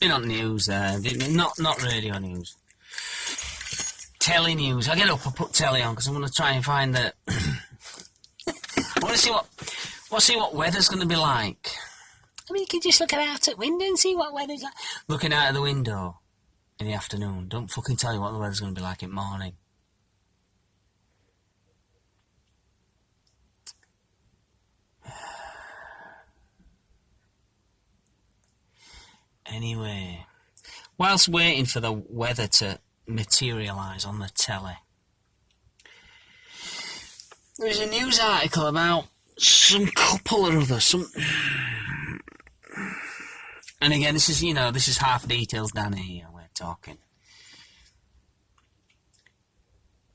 Been on news, not radio news. Telly news. I get up, I put Telly on because I'm going to try and find the. I want to see what weather's going to be like. I mean, you can just look out the window and see what weather's like. Looking out of the window in the afternoon. Don't fucking tell you what the weather's going to be like in the morning. Anyway, whilst waiting for the weather to materialise on the telly, there's a news article about some couple or other, and again, this is half details down here, we're talking.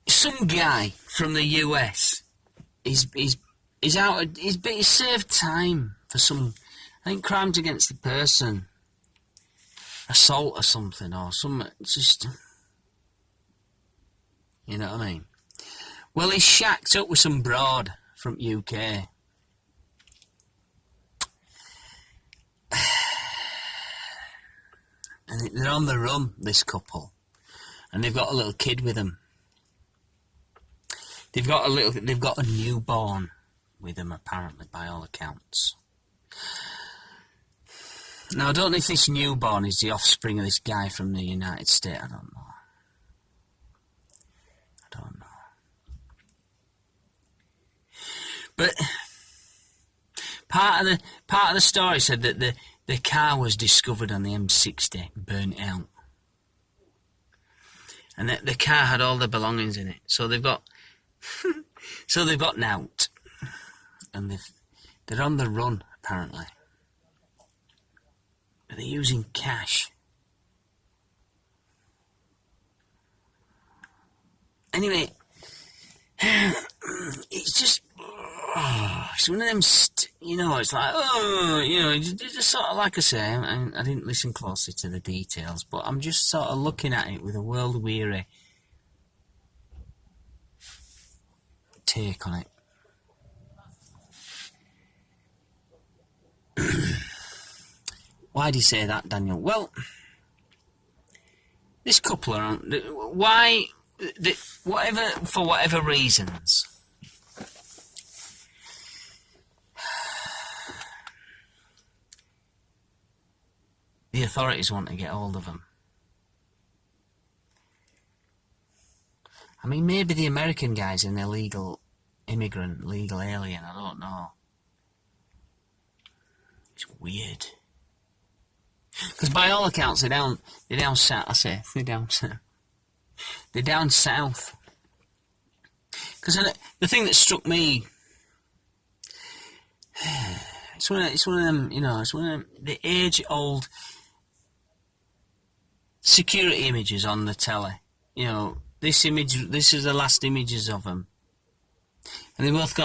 Some guy from the US, he's served time for some, I think, crimes against the person. Assault or something, or some, just, you know what I mean? Well, he's shacked up with some broad from UK. And they're on the run, this couple. And they've got a little kid with them. They've got a newborn with them, apparently, by all accounts. Now, I don't know if this newborn is the offspring of this guy from the United States. I don't know. But part of the story said that the car was discovered on the M60, burnt out, and that the car had all the belongings in it. So they've got nout, and they're on the run apparently. They're using cash. It's just, it's one of them, it's like, just sort of, like I say, I didn't listen closely to the details, but I'm just sort of looking at it with a world-weary take on it. Why do you say that, Daniel? Well, this couple are on... For whatever reasons, the authorities want to get hold of them. I mean, maybe the American guy's an illegal immigrant, legal alien, I don't know. It's weird. Because by all accounts, they're down south. They're down south. Because the thing that struck me, it's one of them, it's one of them, the age-old security images on the telly. This is the last images of them, and they're both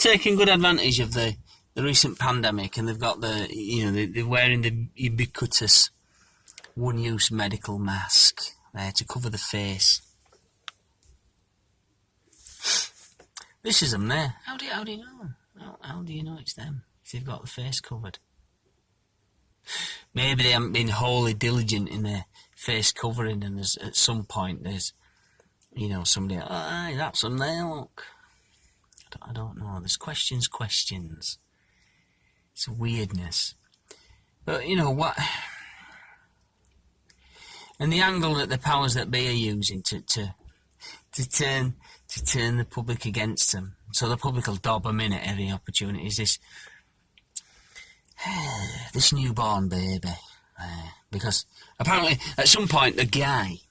taking good advantage of the recent pandemic, and they've got they're wearing the ubiquitous one-use medical mask there to cover the face. This is them there. How do you know? How do you know it's them if they've got the face covered? Maybe they haven't been wholly diligent in their face covering, and at some point there's, somebody, aye, that's them there, look. I don't know. There's questions. It's a weirdness. But, what... And the angle that the powers that be are using to turn the public against them, so the public will dob them in at every opportunity, is this newborn baby. Because apparently at some point the guy,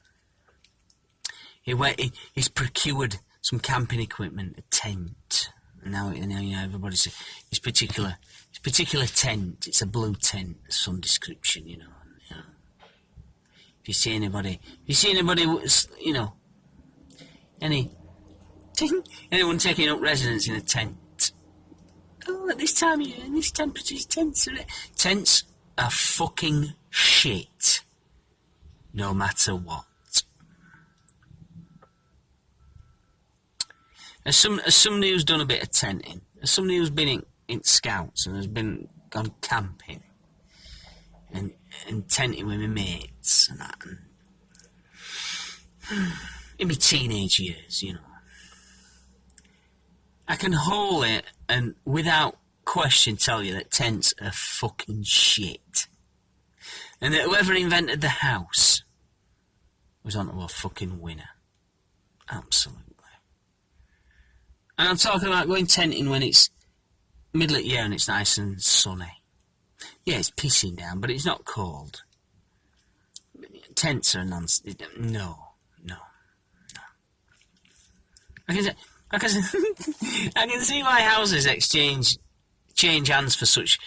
he's procured some camping equipment, a tent, and now everybody's his particular tent. It's a blue tent of some description, If you see anybody, anyone taking up residence in a tent. Oh, at this time of year, in this temperature, tents are fucking shit, no matter what. As somebody who's done a bit of tenting, as somebody who's been in scouts and has gone camping, and tenting with my mates and that. And in my teenage years, you know. I can wholly and without question tell you that tents are fucking shit. And that whoever invented the house was onto a fucking winner. Absolutely. And I'm talking about going tenting when it's middle of the year and it's nice and sunny. Yeah, it's pissing down, but it's not cold. Tents are nonsense. No. I can see why houses change hands for such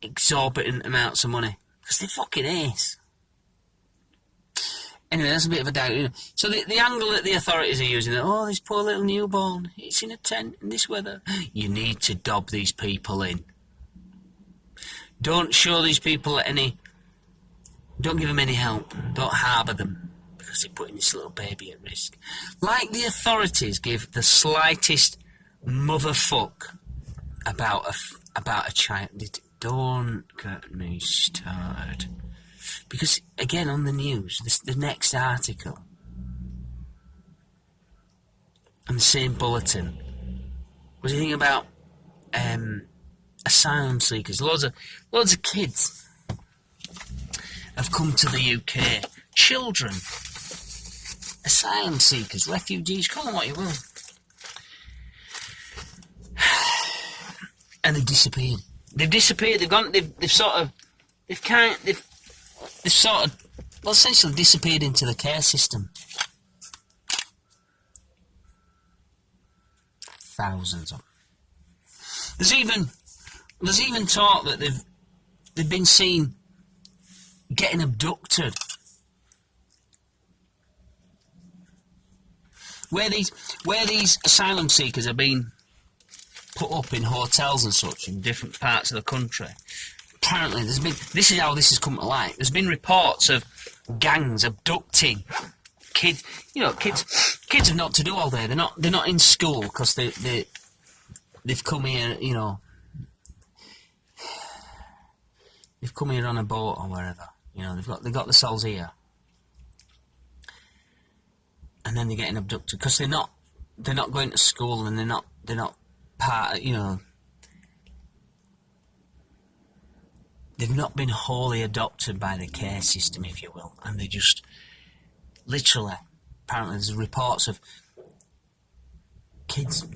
exorbitant amounts of money. Because they're fucking ace. Anyway, that's a bit of a doubt. You know. So the angle that the authorities are using, this poor little newborn, it's in a tent in this weather. You need to dob these people in. Don't show these people don't give them any help. Don't harbour them, because they're putting this little baby at risk. Like the authorities give the slightest motherfuck about a child. Don't get me started. Because, again, on the news, the next article, and the same bulletin, was a thing about asylum seekers. Loads of kids have come to the UK. Children, asylum seekers, refugees, call them what you will. And they've disappeared. They've gone. They've essentially disappeared into the care system. Thousands of them. There's even talk that they've been seen getting abducted. Where these asylum seekers are being put up in hotels and such in different parts of the country. Apparently, this is how this has come to light. There's been reports of gangs abducting kids. You know, kids have not to do all day. They're not in school because they've come here. You know, they've come here on a boat or wherever. You know, they've got themselves here, and then they're getting abducted because they're not going to school and they're not part. You know. They've not been wholly adopted by the care system, if you will, and they just literally. Apparently, there's reports of kids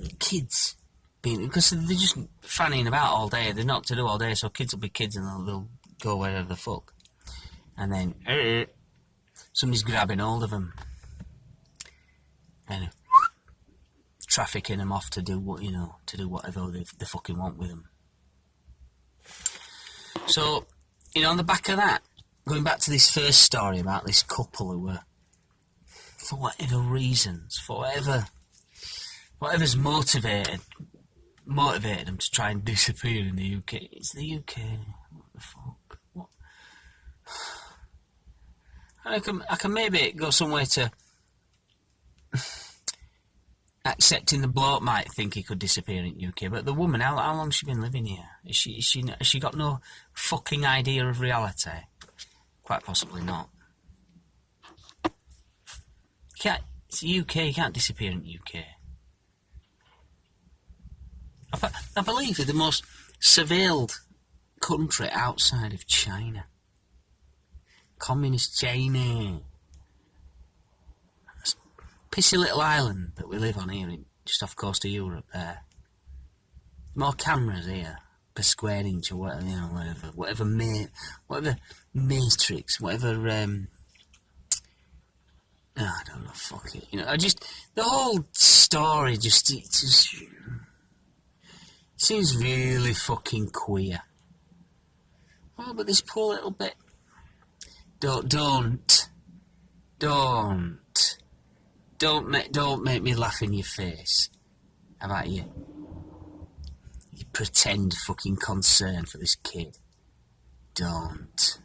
being, because they're just fanning about all day. They're not to do all day, so kids will be kids and they'll go wherever the fuck, and then somebody's grabbing hold of them and trafficking them off to do whatever they fucking want with them. So, on the back of that, going back to this first story about this couple who were, for whatever reasons, whatever's motivated them to try and disappear in the UK. It's the UK. What the fuck? What? I can maybe go somewhere to accepting the bloke might think he could disappear in the UK, but the woman, how long has she been living here? Has she got no fucking idea of reality? Quite possibly not. It's the UK, you can't disappear in the UK. I believe they're the most surveilled country outside of China. Communist China. Pissy little island that we live on here, just off the coast of Europe there. More cameras here per square inch or whatever, whatever matrix, whatever, I don't know, fuck it. The whole story it just seems really fucking queer. Oh, but this poor little bit. Don't make me laugh in your face. How about you? You pretend fucking concern for this kid. Don't.